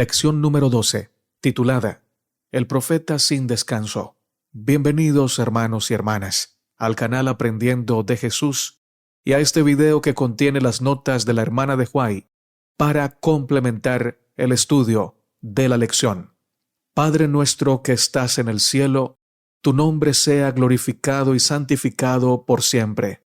Lección número 12, titulada El profeta sin descanso. Bienvenidos, hermanos y hermanas, al canal Aprendiendo de Jesús y a este video que contiene las notas de la hermana de Huay para complementar el estudio de la lección. Padre nuestro que estás en el cielo, tu nombre sea glorificado y santificado por siempre.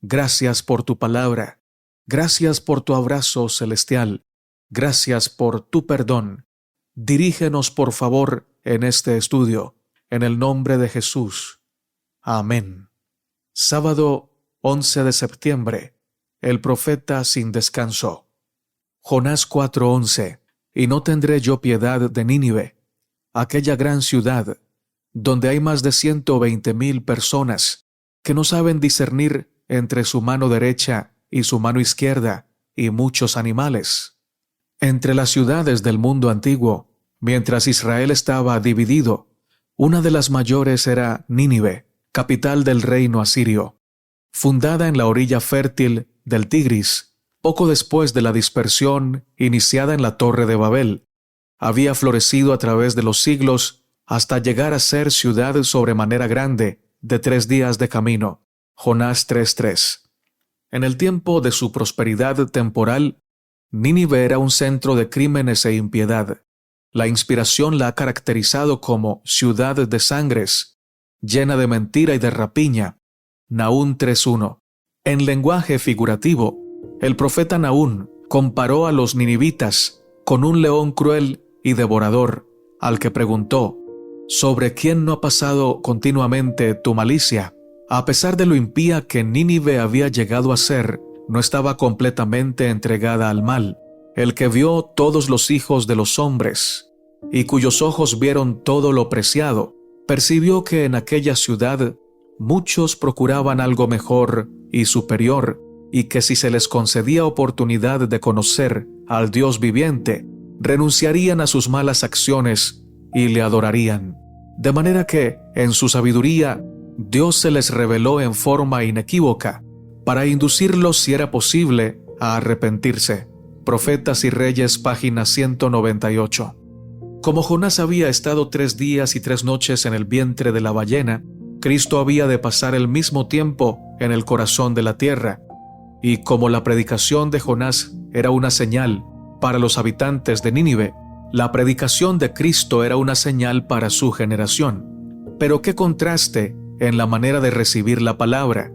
Gracias por tu palabra, gracias por tu abrazo celestial, gracias por tu perdón. Dirígenos por favor en este estudio, en el nombre de Jesús. Amén. Sábado 11 de septiembre, el profeta sin descanso. Jonás 4:11. Y no tendré yo piedad de Nínive, aquella gran ciudad, donde hay más de 120,000 personas que no saben discernir entre su mano derecha y su mano izquierda, y muchos animales. Entre las ciudades del mundo antiguo, mientras Israel estaba dividido, una de las mayores era Nínive, capital del reino asirio. Fundada en la orilla fértil del Tigris, poco después de la dispersión iniciada en la Torre de Babel, había florecido a través de los siglos hasta llegar a ser ciudad sobremanera grande de 3 días de camino. Jonás 3:3. En el tiempo de su prosperidad temporal, Nínive era un centro de crímenes e impiedad. La inspiración la ha caracterizado como ciudad de sangres, llena de mentira y de rapiña. Nahum 3:1. En lenguaje figurativo, el profeta Nahum comparó a los ninivitas con un león cruel y devorador, al que preguntó: ¿sobre quién no ha pasado continuamente tu malicia? A pesar de lo impía que Nínive había llegado a ser, no estaba completamente entregada al mal. El que vio todos los hijos de los hombres, y cuyos ojos vieron todo lo preciado, percibió que en aquella ciudad muchos procuraban algo mejor y superior, y que si se les concedía oportunidad de conocer al Dios viviente, renunciarían a sus malas acciones y le adorarían. De manera que, en su sabiduría, Dios se les reveló en forma inequívoca, para inducirlos, si era posible, a arrepentirse. Profetas y Reyes, página 198. Como Jonás había estado 3 días y 3 noches en el vientre de la ballena, Cristo había de pasar el mismo tiempo en el corazón de la tierra. Y como la predicación de Jonás era una señal para los habitantes de Nínive, la predicación de Cristo era una señal para su generación. Pero qué contraste en la manera de recibir la palabra.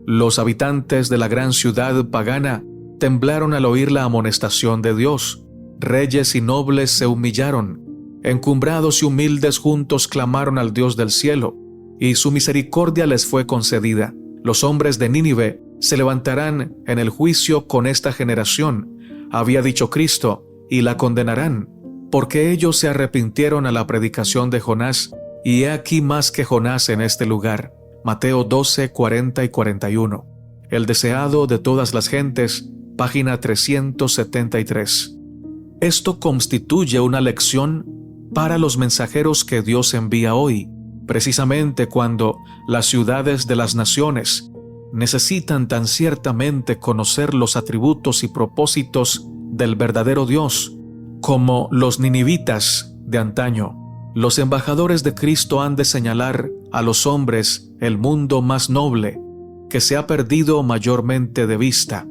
Los habitantes de la gran ciudad pagana temblaron al oír la amonestación de Dios. Reyes y nobles se humillaron. Encumbrados y humildes juntos clamaron al Dios del cielo, y su misericordia les fue concedida. Los hombres de Nínive se levantarán en el juicio con esta generación, había dicho Cristo, y la condenarán, porque ellos se arrepintieron a la predicación de Jonás, y he aquí más que Jonás en este lugar. Mateo 12:40 y 41. El deseado de todas las gentes, página 373. Esto constituye una lección para los mensajeros que Dios envía hoy, precisamente cuando las ciudades de las naciones necesitan tan ciertamente conocer los atributos y propósitos del verdadero Dios, como los ninivitas de antaño. Los embajadores de Cristo han de señalar a los hombres el mundo más noble, que se ha perdido mayormente de vista.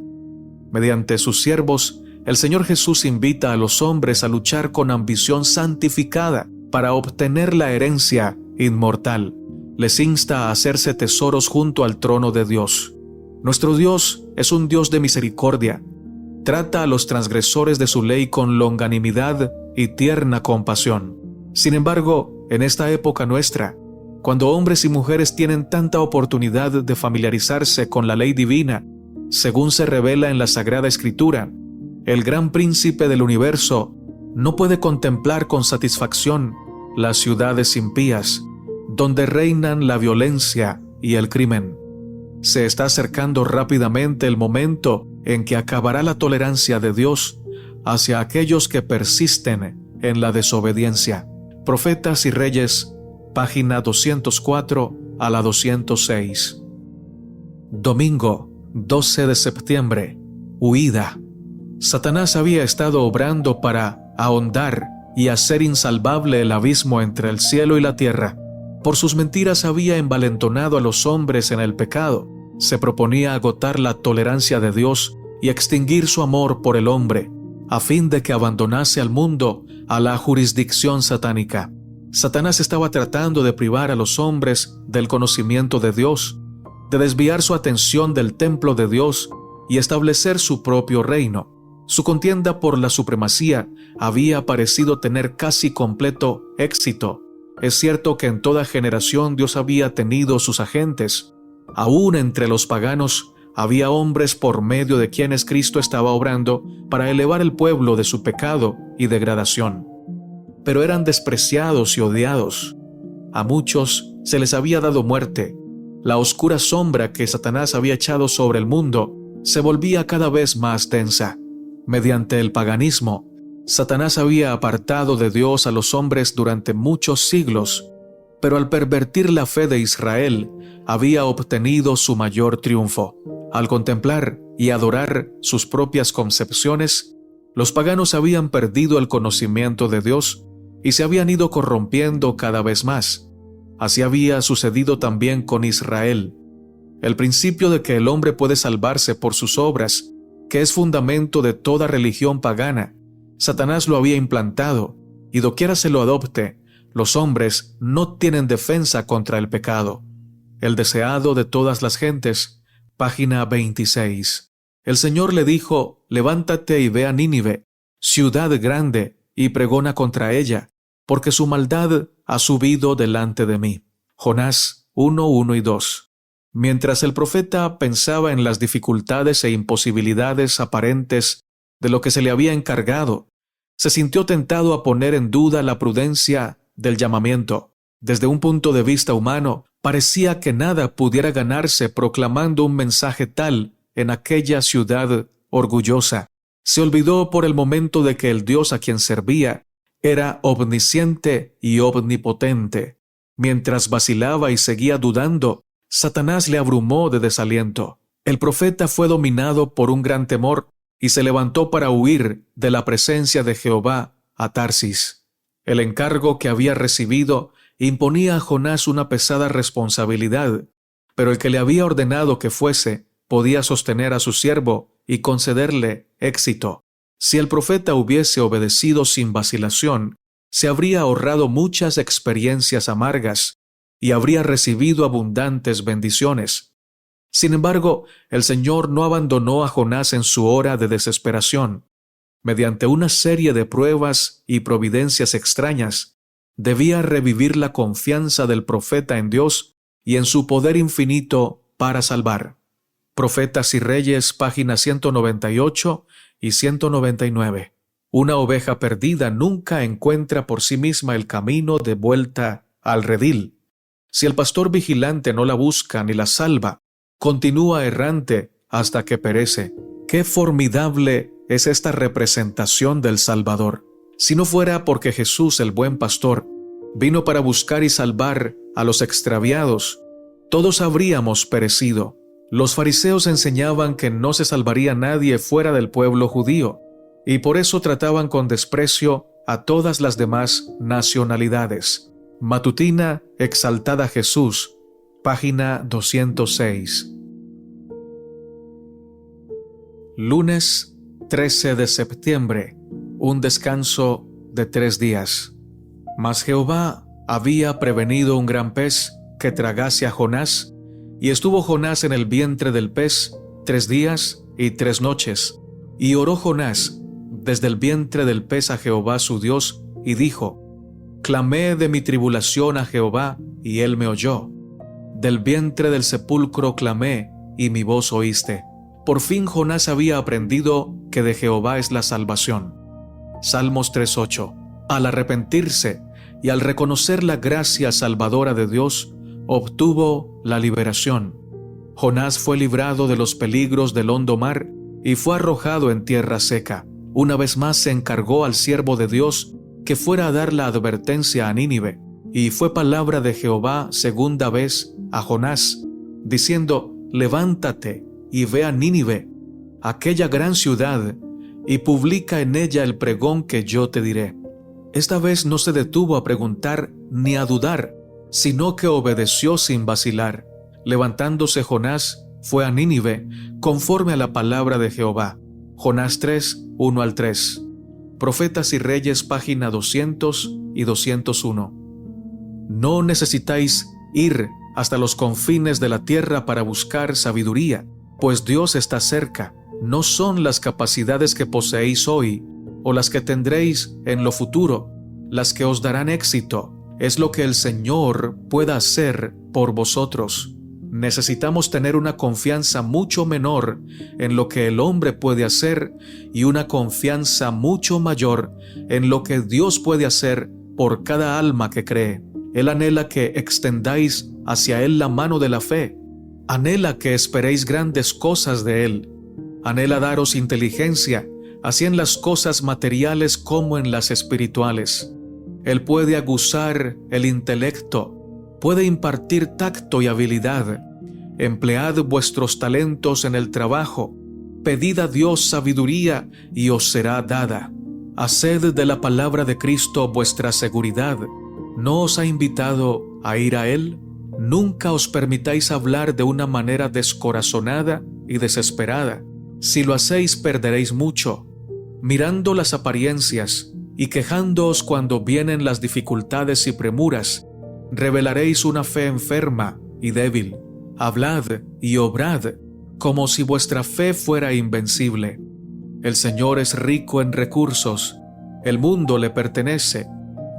Mediante sus siervos, el Señor Jesús invita a los hombres a luchar con ambición santificada para obtener la herencia inmortal. Les insta a hacerse tesoros junto al trono de Dios. Nuestro Dios es un Dios de misericordia. Trata a los transgresores de su ley con longanimidad y tierna compasión. Sin embargo, en esta época nuestra, cuando hombres y mujeres tienen tanta oportunidad de familiarizarse con la ley divina, según se revela en la Sagrada Escritura, el gran príncipe del universo no puede contemplar con satisfacción las ciudades impías, donde reinan la violencia y el crimen. Se está acercando rápidamente el momento en que acabará la tolerancia de Dios hacia aquellos que persisten en la desobediencia. Profetas y Reyes, página 204 a la 206. Domingo 12 de septiembre. Huida. Satanás había estado obrando para ahondar y hacer insalvable el abismo entre el cielo y la tierra. Por sus mentiras había envalentonado a los hombres en el pecado. Se proponía agotar la tolerancia de Dios y extinguir su amor por el hombre, a fin de que abandonase al mundo a la jurisdicción satánica. Satanás estaba tratando de privar a los hombres del conocimiento de Dios, de desviar su atención del templo de Dios y establecer su propio reino. Su contienda por la supremacía había parecido tener casi completo éxito. Es cierto que en toda generación Dios había tenido sus agentes. Aún entre los paganos había hombres por medio de quienes Cristo estaba obrando para elevar el pueblo de su pecado y degradación. Pero eran despreciados y odiados. A muchos se les había dado muerte. La oscura sombra que Satanás había echado sobre el mundo se volvía cada vez más densa. Mediante el paganismo, Satanás había apartado de Dios a los hombres durante muchos siglos, pero al pervertir la fe de Israel, había obtenido su mayor triunfo. Al contemplar y adorar sus propias concepciones, los paganos habían perdido el conocimiento de Dios y se habían ido corrompiendo cada vez más. Así había sucedido también con Israel. El principio de que el hombre puede salvarse por sus obras, que es fundamento de toda religión pagana, Satanás lo había implantado, y doquiera se lo adopte, los hombres no tienen defensa contra el pecado. El deseado de todas las gentes, página 26. El Señor le dijo: levántate y ve a Nínive, ciudad grande, y pregona contra ella, porque su maldad ha subido delante de mí. Jonás 1:1 y 2. Mientras el profeta pensaba en las dificultades e imposibilidades aparentes de lo que se le había encargado, se sintió tentado a poner en duda la prudencia del llamamiento. Desde un punto de vista humano, parecía que nada pudiera ganarse proclamando un mensaje tal en aquella ciudad orgullosa. Se olvidó por el momento de que el Dios a quien servía era omnisciente y omnipotente. Mientras vacilaba y seguía dudando, Satanás le abrumó de desaliento. El profeta fue dominado por un gran temor y se levantó para huir de la presencia de Jehová a Tarsis. El encargo que había recibido imponía a Jonás una pesada responsabilidad, pero el que le había ordenado que fuese podía sostener a su siervo y concederle éxito. Si el profeta hubiese obedecido sin vacilación, se habría ahorrado muchas experiencias amargas y habría recibido abundantes bendiciones. Sin embargo, el Señor no abandonó a Jonás en su hora de desesperación. Mediante una serie de pruebas y providencias extrañas, debía revivir la confianza del profeta en Dios y en su poder infinito para salvar. Profetas y Reyes, páginas 198 y 199. Una oveja perdida nunca encuentra por sí misma el camino de vuelta al redil. Si el pastor vigilante no la busca ni la salva, continúa errante hasta que perece. ¡Qué formidable es esta representación del Salvador! Si no fuera porque Jesús, el buen pastor, vino para buscar y salvar a los extraviados, todos habríamos perecido. Los fariseos enseñaban que no se salvaría nadie fuera del pueblo judío, y por eso trataban con desprecio a todas las demás nacionalidades. Matutina Exaltada Jesús, página 206. Lunes 13 de septiembre, un descanso de 3 días. Mas Jehová había prevenido un gran pez que tragase a Jonás, y estuvo Jonás en el vientre del pez 3 días y 3 noches. Y oró Jonás desde el vientre del pez a Jehová su Dios, y dijo: Clamé de mi tribulación a Jehová, y él me oyó. Del vientre del sepulcro clamé, y mi voz oíste. Por fin Jonás había aprendido que de Jehová es la salvación. Salmos 3:8. Al arrepentirse y al reconocer la gracia salvadora de Dios, obtuvo la liberación. Jonás fue librado de los peligros del hondo mar y fue arrojado en tierra seca. Una vez más se encargó al siervo de Dios que fuera a dar la advertencia a Nínive, y fue palabra de Jehová segunda vez a Jonás, diciendo: Levántate y ve a Nínive, aquella gran ciudad, y publica en ella el pregón que yo te diré. Esta vez no se detuvo a preguntar ni a dudar, sino que obedeció sin vacilar. Levantándose Jonás, fue a Nínive, conforme a la palabra de Jehová. Jonás 3, 1 al 3. Profetas y Reyes, página 200 y 201. No necesitáis ir hasta los confines de la tierra para buscar sabiduría, pues Dios está cerca. No son las capacidades que poseéis hoy o las que tendréis en lo futuro las que os darán éxito. Es lo que el Señor pueda hacer por vosotros. Necesitamos tener una confianza mucho menor en lo que el hombre puede hacer y una confianza mucho mayor en lo que Dios puede hacer por cada alma que cree. Él anhela que extendáis hacia Él la mano de la fe. Anhela que esperéis grandes cosas de Él. Anhela daros inteligencia, así en las cosas materiales como en las espirituales. Él puede aguzar el intelecto, puede impartir tacto y habilidad. Emplead vuestros talentos en el trabajo. Pedid a Dios sabiduría y os será dada. Haced de la palabra de Cristo vuestra seguridad. ¿No os ha invitado a ir a Él? Nunca os permitáis hablar de una manera descorazonada y desesperada. Si lo hacéis, perderéis mucho, mirando las apariencias y quejándoos cuando vienen las dificultades y premuras. Revelaréis una fe enferma y débil. Hablad y obrad como si vuestra fe fuera invencible. El Señor es rico en recursos. El mundo le pertenece.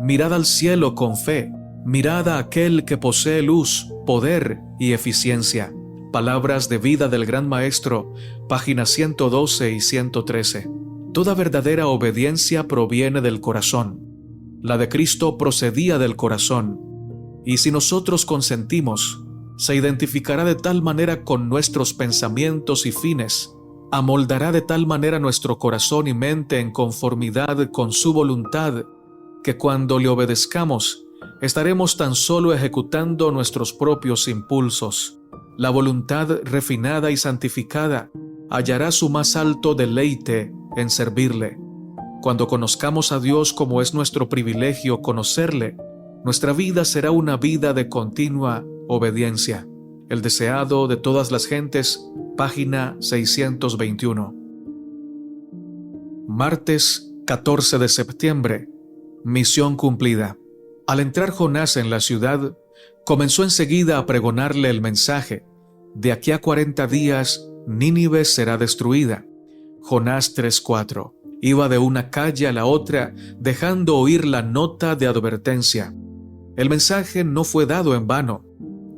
Mirad al cielo con fe. Mirad a aquel que posee luz, poder y eficiencia. Palabras de vida del Gran Maestro, páginas 112 y 113. Toda verdadera obediencia proviene del corazón. La de Cristo procedía del corazón. Y si nosotros consentimos, se identificará de tal manera con nuestros pensamientos y fines, amoldará de tal manera nuestro corazón y mente en conformidad con su voluntad, que cuando le obedezcamos, estaremos tan solo ejecutando nuestros propios impulsos. La voluntad refinada y santificada hallará su más alto deleite en servirle. Cuando conozcamos a Dios como es nuestro privilegio conocerle, nuestra vida será una vida de continua obediencia. El deseado de todas las gentes, página 621. Martes 14 de septiembre. Misión cumplida. Al entrar Jonás en la ciudad, comenzó enseguida a pregonarle el mensaje: de aquí a 40 días Nínive será destruida. Jonás 3:4. Iba de una calle a la otra, dejando oír la nota de advertencia. El mensaje no fue dado en vano.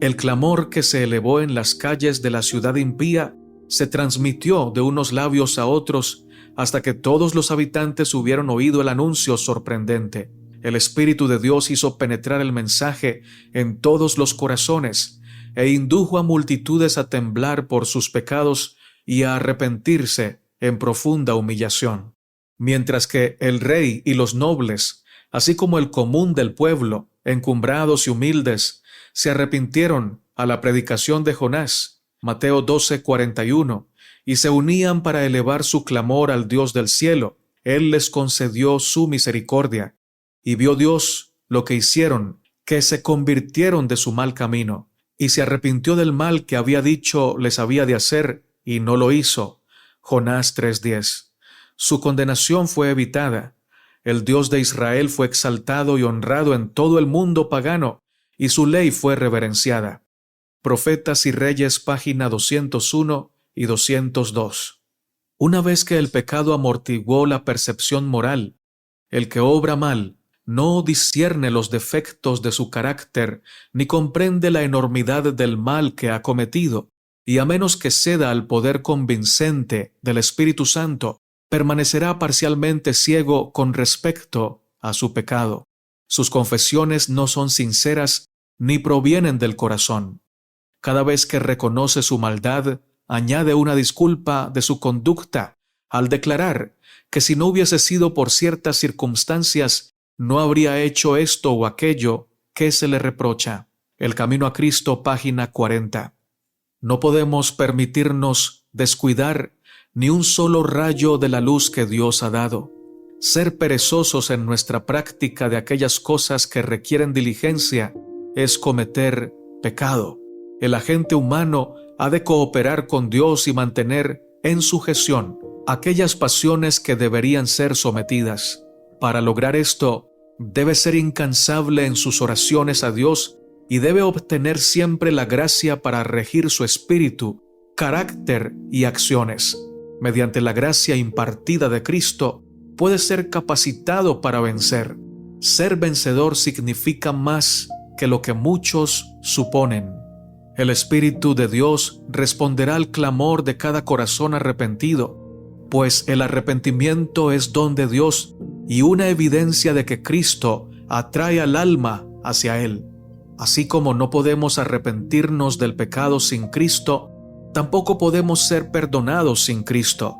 El clamor que se elevó en las calles de la ciudad impía se transmitió de unos labios a otros hasta que todos los habitantes hubieron oído el anuncio sorprendente. El Espíritu de Dios hizo penetrar el mensaje en todos los corazones e indujo a multitudes a temblar por sus pecados y a arrepentirse en profunda humillación. Mientras que el rey y los nobles, así como el común del pueblo, encumbrados y humildes, se arrepintieron a la predicación de Jonás, Mateo 12:41, y se unían para elevar su clamor al Dios del cielo, Él les concedió su misericordia. Y vio Dios lo que hicieron, que se convirtieron de su mal camino, y se arrepintió del mal que había dicho les había de hacer, y no lo hizo. Jonás 3:10. Su condenación fue evitada. El Dios de Israel fue exaltado y honrado en todo el mundo pagano, y su ley fue reverenciada. Profetas y Reyes, página 201 y 202. Una vez que el pecado amortiguó la percepción moral, el que obra mal no discierne los defectos de su carácter, ni comprende la enormidad del mal que ha cometido, y a menos que ceda al poder convincente del Espíritu Santo, permanecerá parcialmente ciego con respecto a su pecado. Sus confesiones no son sinceras ni provienen del corazón. Cada vez que reconoce su maldad, añade una disculpa de su conducta al declarar que si no hubiese sido por ciertas circunstancias, no habría hecho esto o aquello que se le reprocha. El camino a Cristo, página 40. No podemos permitirnos descuidar ni un solo rayo de la luz que Dios ha dado. Ser perezosos en nuestra práctica de aquellas cosas que requieren diligencia es cometer pecado. El agente humano ha de cooperar con Dios y mantener en sujeción aquellas pasiones que deberían ser sometidas. Para lograr esto, debe ser incansable en sus oraciones a Dios y debe obtener siempre la gracia para regir su espíritu, carácter y acciones. Mediante la gracia impartida de Cristo, puede ser capacitado para vencer. Ser vencedor significa más que lo que muchos suponen. El Espíritu de Dios responderá al clamor de cada corazón arrepentido, pues el arrepentimiento es don de Dios y una evidencia de que Cristo atrae al alma hacia Él. Así como no podemos arrepentirnos del pecado sin Cristo, tampoco podemos ser perdonados sin Cristo.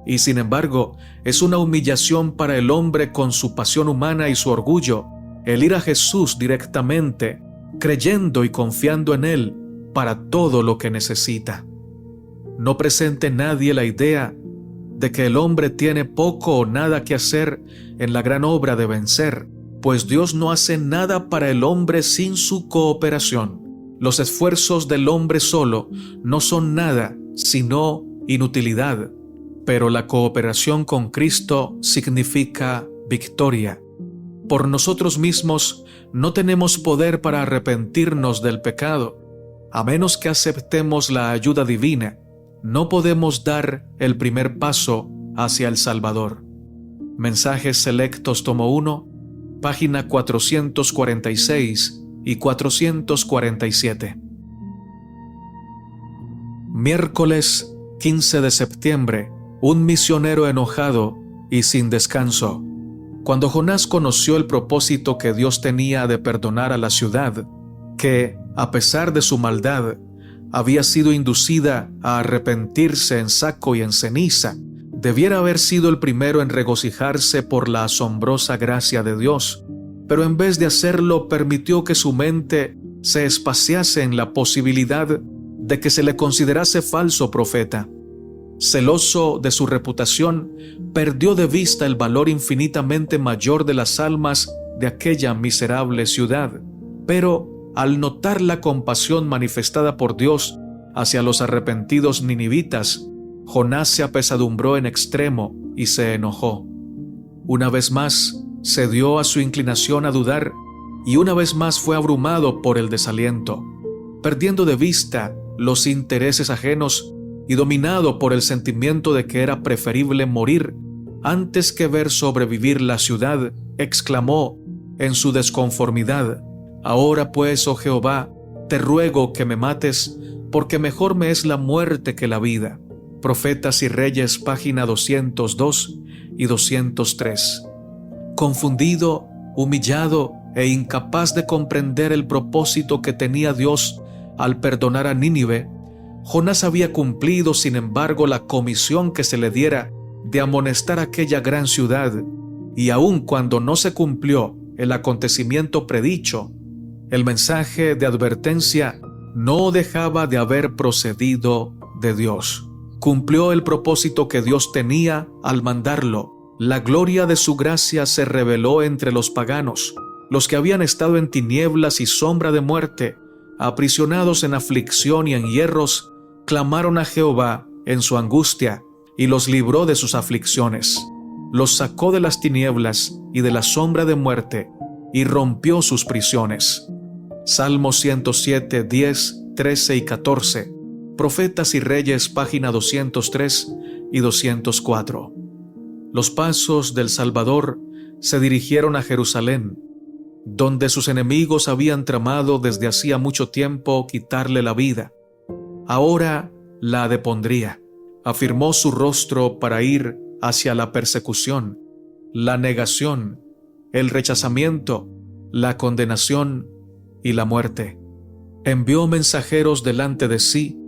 Y sin embargo, es una humillación para el hombre con su pasión humana y su orgullo el ir a Jesús directamente, creyendo y confiando en Él para todo lo que necesita. No presente nadie la idea de que el hombre tiene poco o nada que hacer en la gran obra de vencer, pues Dios no hace nada para el hombre sin su cooperación. Los esfuerzos del hombre solo no son nada, sino inutilidad, pero la cooperación con Cristo significa victoria. Por nosotros mismos no tenemos poder para arrepentirnos del pecado. A menos que aceptemos la ayuda divina, no podemos dar el primer paso hacia el Salvador. Mensajes Selectos Tomo 1, página 446 y 447. Miércoles 15 de septiembre. Un misionero enojado y sin descanso. Cuando Jonás conoció el propósito que Dios tenía de perdonar a la ciudad, que, a pesar de su maldad, había sido inducida a arrepentirse en saco y en ceniza, debiera haber sido el primero en regocijarse por la asombrosa gracia de Dios, pero en vez de hacerlo permitió que su mente se espaciase en la posibilidad de que se le considerase falso profeta. Celoso de su reputación, perdió de vista el valor infinitamente mayor de las almas de aquella miserable ciudad. Pero, al notar la compasión manifestada por Dios hacia los arrepentidos ninivitas, Jonás se apesadumbró en extremo y se enojó. Una vez más, cedió a su inclinación a dudar y una vez más fue abrumado por el desaliento. Perdiendo de vista los intereses ajenos, y dominado por el sentimiento de que era preferible morir antes que ver sobrevivir la ciudad, exclamó en su desconformidad: «Ahora pues, oh Jehová, te ruego que me mates, porque mejor me es la muerte que la vida». Profetas y Reyes, página 202 y 203. Confundido, humillado e incapaz de comprender el propósito que tenía Dios al perdonar a Nínive, Jonás había cumplido, sin embargo, la comisión que se le diera de amonestar a aquella gran ciudad, y aun cuando no se cumplió el acontecimiento predicho, el mensaje de advertencia no dejaba de haber procedido de Dios. Cumplió el propósito que Dios tenía al mandarlo. La gloria de su gracia se reveló entre los paganos, los que habían estado en tinieblas y sombra de muerte, aprisionados en aflicción y en hierros, clamaron a Jehová en su angustia y los libró de sus aflicciones. Los sacó de las tinieblas y de la sombra de muerte y rompió sus prisiones. Salmos 107, 10, 13 y 14. Profetas y Reyes, página 203 y 204. Los pasos del Salvador se dirigieron a Jerusalén, donde sus enemigos habían tramado desde hacía mucho tiempo quitarle la vida. Ahora la depondría. Afirmó su rostro para ir hacia la persecución, la negación, el rechazamiento, la condenación y la muerte. Envió mensajeros delante de sí,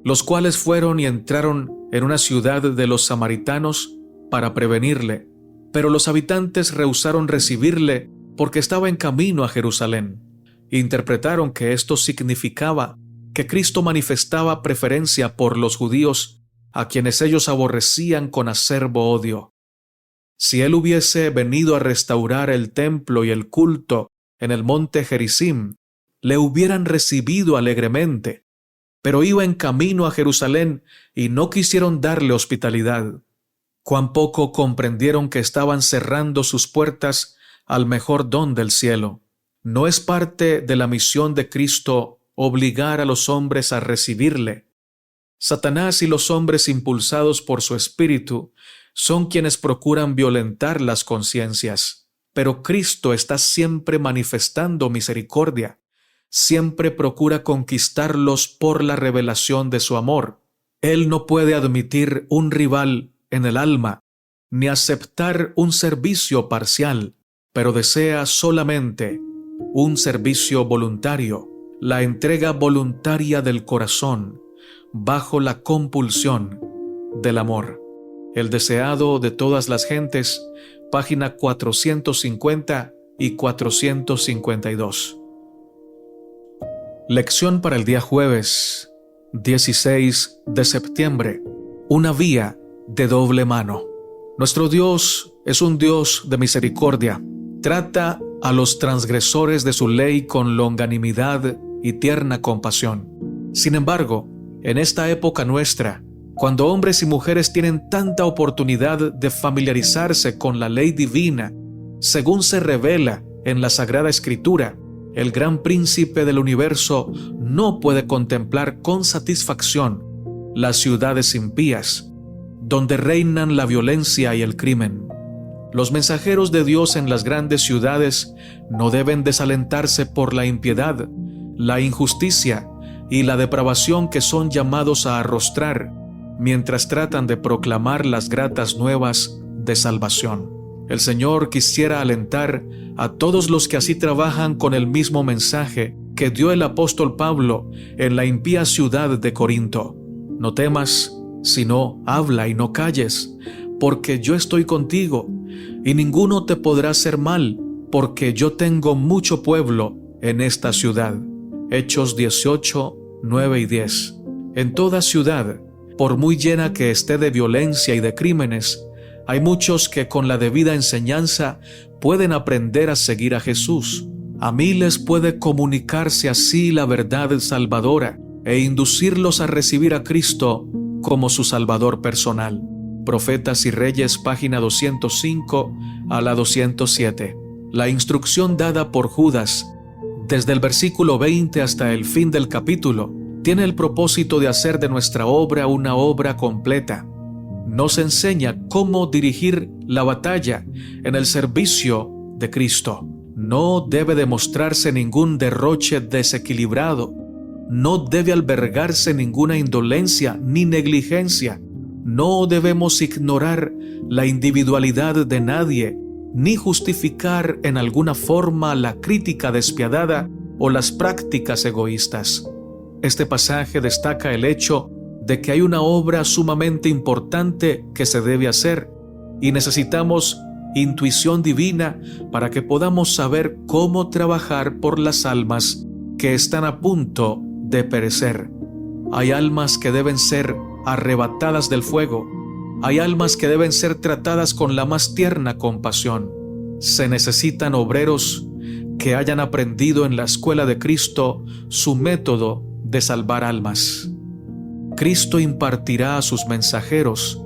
los cuales fueron y entraron en una ciudad de los samaritanos para prevenirle, pero los habitantes rehusaron recibirle porque estaba en camino a Jerusalén. Interpretaron que esto significaba que Cristo manifestaba preferencia por los judíos a quienes ellos aborrecían con acerbo odio. Si él hubiese venido a restaurar el templo y el culto en el monte Gerizim, le hubieran recibido alegremente, pero iba en camino a Jerusalén y no quisieron darle hospitalidad. Cuán poco comprendieron que estaban cerrando sus puertas al mejor don del cielo. No es parte de la misión de Cristo obligar a los hombres a recibirle. Satanás y los hombres impulsados por su espíritu son quienes procuran violentar las conciencias, pero Cristo está siempre manifestando misericordia, siempre procura conquistarlos por la revelación de su amor. Él no puede admitir un rival en el alma, ni aceptar un servicio parcial, pero desea solamente un servicio voluntario, la entrega voluntaria del corazón, bajo la compulsión del amor. El deseado de todas las gentes, página 450 y 452. Lección para el día jueves, 16 de septiembre. Una vía de doble mano. Nuestro Dios es un Dios de misericordia. Trata a los transgresores de su ley con longanimidad y tierna compasión. Sin embargo, en esta época nuestra, cuando hombres y mujeres tienen tanta oportunidad de familiarizarse con la ley divina, según se revela en la Sagrada Escritura, el gran príncipe del universo no puede contemplar con satisfacción las ciudades impías, donde reinan la violencia y el crimen. Los mensajeros de Dios en las grandes ciudades no deben desalentarse por la impiedad, la injusticia y la depravación que son llamados a arrostrar, mientras tratan de proclamar las gratas nuevas de salvación. El Señor quisiera alentar a todos los que así trabajan con el mismo mensaje que dio el apóstol Pablo en la impía ciudad de Corinto. No temas, sino habla y no calles, porque yo estoy contigo, y ninguno te podrá hacer mal, porque yo tengo mucho pueblo en esta ciudad. Hechos 18, 9 y 10. En toda ciudad, por muy llena que esté de violencia y de crímenes, hay muchos que con la debida enseñanza pueden aprender a seguir a Jesús. A miles puede comunicarse así la verdad salvadora e inducirlos a recibir a Cristo como su Salvador personal. Profetas y Reyes, página 205 a la 207. La instrucción dada por Judas, desde el versículo 20 hasta el fin del capítulo, tiene el propósito de hacer de nuestra obra una obra completa. Nos enseña cómo dirigir la batalla en el servicio de Cristo. No debe demostrarse ningún derroche desequilibrado. No debe albergarse ninguna indolencia ni negligencia. No debemos ignorar la individualidad de nadie, ni justificar en alguna forma la crítica despiadada o las prácticas egoístas. Este pasaje destaca el hecho de que hay una obra sumamente importante que se debe hacer y necesitamos intuición divina para que podamos saber cómo trabajar por las almas que están a punto de perecer. Hay almas que deben ser arrebatadas del fuego. Hay almas que deben ser tratadas con la más tierna compasión. Se necesitan obreros que hayan aprendido en la escuela de Cristo su método de salvar almas. Cristo impartirá a sus mensajeros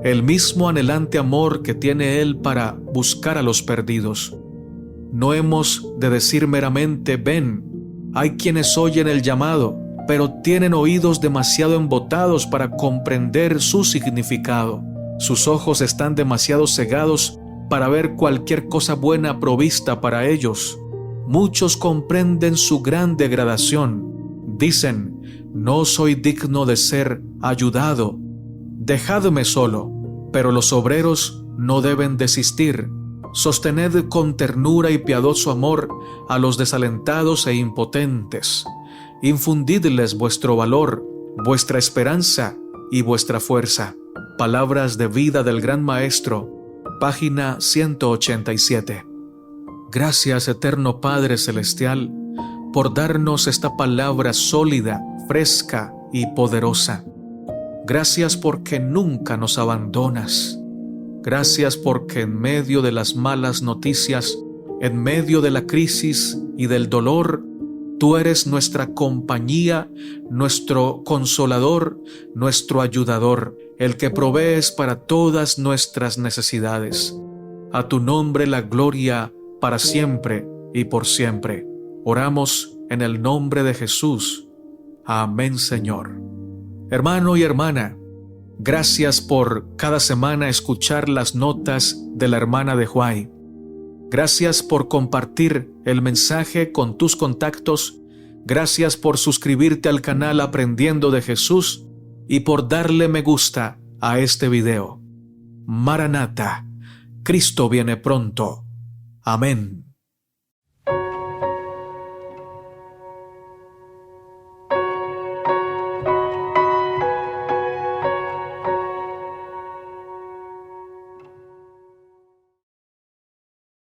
el mismo anhelante amor que tiene Él para buscar a los perdidos. No hemos de decir meramente ven. Hay quienes oyen el llamado, pero tienen oídos demasiado embotados para comprender su significado. Sus ojos están demasiado cegados para ver cualquier cosa buena provista para ellos. Muchos comprenden su gran degradación. Dicen, no soy digno de ser ayudado. Dejadme solo. Pero los obreros no deben desistir. Sostened con ternura y piadoso amor a los desalentados e impotentes. Infundidles vuestro valor, vuestra esperanza y vuestra fuerza. Palabras de vida del Gran Maestro, página 187. Gracias, eterno Padre Celestial, por darnos esta palabra sólida, fresca y poderosa. Gracias porque nunca nos abandonas. Gracias porque en medio de las malas noticias, en medio de la crisis y del dolor, tú eres nuestra compañía, nuestro consolador, nuestro ayudador, el que provees para todas nuestras necesidades. A tu nombre la gloria para siempre y por siempre. Oramos en el nombre de Jesús. Amén, Señor. Hermano y hermana, gracias por cada semana escuchar las notas de la hermana de Huay. Gracias por compartir el mensaje con tus contactos. Gracias por suscribirte al canal Aprendiendo de Jesús y por darle me gusta a este video. Maranata, Cristo viene pronto. Amén.